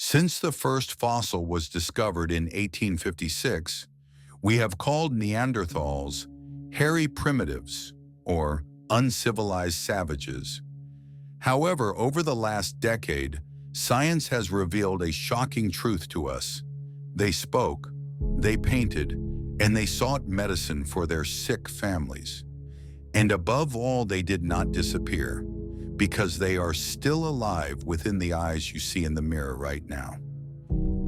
Since the first fossil was discovered in 1856, we have called Neanderthals hairy primitives or uncivilized savages. However, over the last decade, science has revealed a shocking truth to us. They spoke, they painted, and they sought medicine for their sick families. And above all, they did not disappear, because they are still alive within the eyes you see in the mirror right now.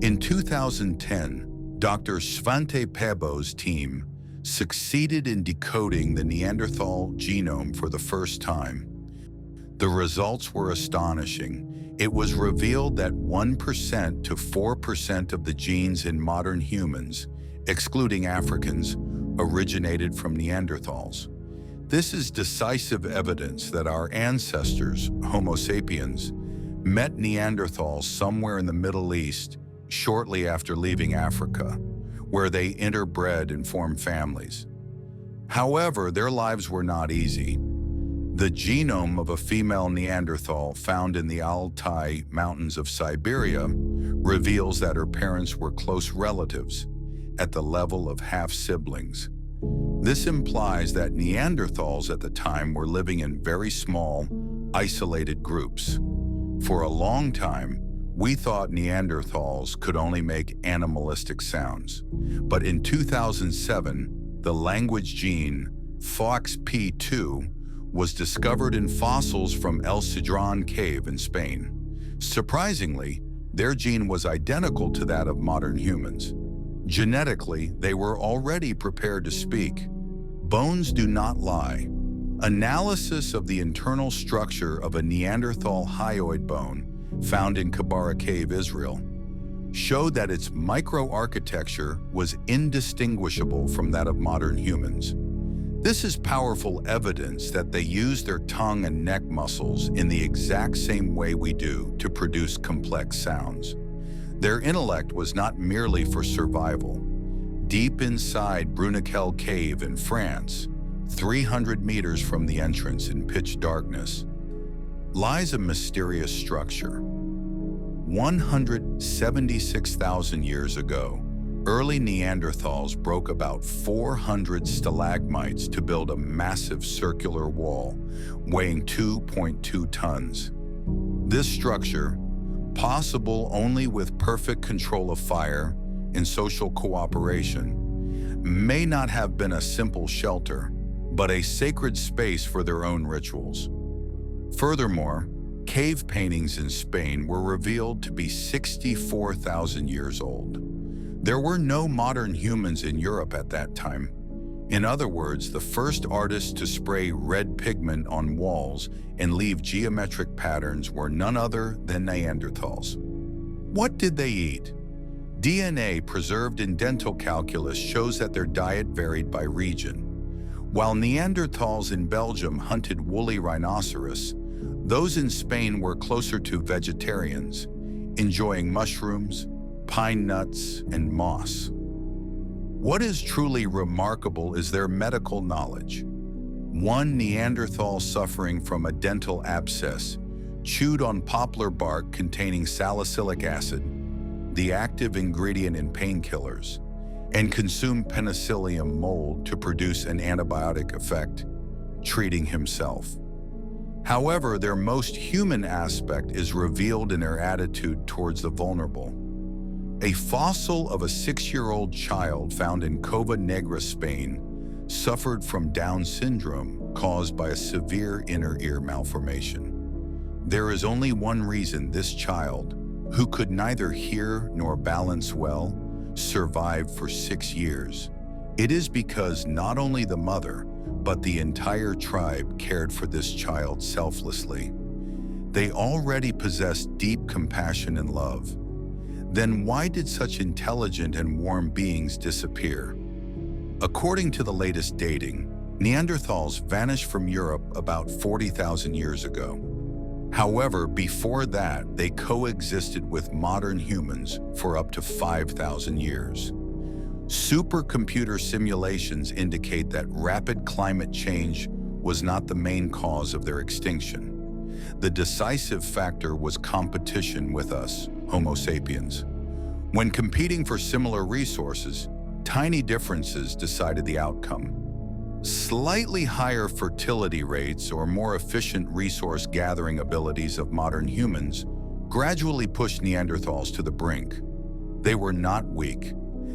In 2010, Dr. Svante Pääbo's team succeeded in decoding the Neanderthal genome for the first time. The results were astonishing. It was revealed that 1% to 4% of the genes in modern humans, excluding Africans, originated from Neanderthals. This is decisive evidence that our ancestors, Homo sapiens, met Neanderthals somewhere in the Middle East shortly after leaving Africa, where they interbred and formed families. However, their lives were not easy. The genome of a female Neanderthal found in the Altai Mountains of Siberia reveals that her parents were close relatives at the level of half-siblings. This implies that Neanderthals at the time were living in very small, isolated groups. For a long time, we thought Neanderthals could only make animalistic sounds. But in 2007, the language gene FOXP2 was discovered in fossils from El Cedrón cave in Spain. Surprisingly, their gene was identical to that of modern humans. Genetically, they were already prepared to speak. Bones do not lie. Analysis of the internal structure of a Neanderthal hyoid bone found in Kibara Cave, Israel, showed that its microarchitecture was indistinguishable from that of modern humans. This is powerful evidence that they use their tongue and neck muscles in the exact same way we do to produce complex sounds. Their intellect was not merely for survival. Deep inside Bruniquel Cave in France, 300 meters from the entrance in pitch darkness, lies a mysterious structure. 176,000 years ago, early Neanderthals broke about 400 stalagmites to build a massive circular wall weighing 2.2 tons. This structure, possible only with perfect control of fire and social cooperation, may not have been a simple shelter, but a sacred space for their own rituals. Furthermore, cave paintings in Spain were revealed to be 64,000 years old. There were no modern humans in Europe at that time. In other words, the first artists to spray red pigment on walls and leave geometric patterns were none other than Neanderthals. What did they eat? DNA preserved in dental calculus shows that their diet varied by region. While Neanderthals in Belgium hunted woolly rhinoceros, those in Spain were closer to vegetarians, enjoying mushrooms, pine nuts, and moss. What is truly remarkable is their medical knowledge. One Neanderthal suffering from a dental abscess chewed on poplar bark containing salicylic acid, the active ingredient in painkillers, and consumed penicillium mold to produce an antibiotic effect, treating himself. However, their most human aspect is revealed in their attitude towards the vulnerable. A fossil of a 6-year-old child found in Cova Negra, Spain, suffered from Down syndrome caused by a severe inner ear malformation. There is only one reason this child, who could neither hear nor balance well, survived for 6 years. It is because not only the mother, but the entire tribe cared for this child selflessly. They already possessed deep compassion and love. Then why did such intelligent and warm beings disappear? According to the latest dating, Neanderthals vanished from Europe about 40,000 years ago. However, before that, they coexisted with modern humans for up to 5,000 years. Supercomputer simulations indicate that rapid climate change was not the main cause of their extinction. The decisive factor was competition with us, Homo sapiens. When competing for similar resources, tiny differences decided the outcome. Slightly higher fertility rates or more efficient resource-gathering abilities of modern humans gradually pushed Neanderthals to the brink. They were not weak.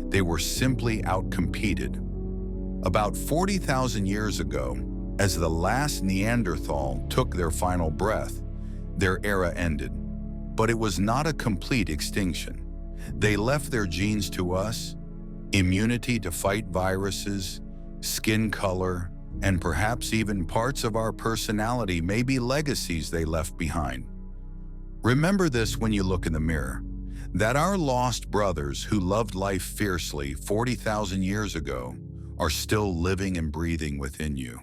They were simply outcompeted. About 40,000 years ago, as the last Neanderthal took their final breath, their era ended. But it was not a complete extinction. They left their genes to us, immunity to fight viruses, skin color, and perhaps even parts of our personality may be legacies they left behind. Remember this when you look in the mirror, that our lost brothers who loved life fiercely 40,000 years ago are still living and breathing within you.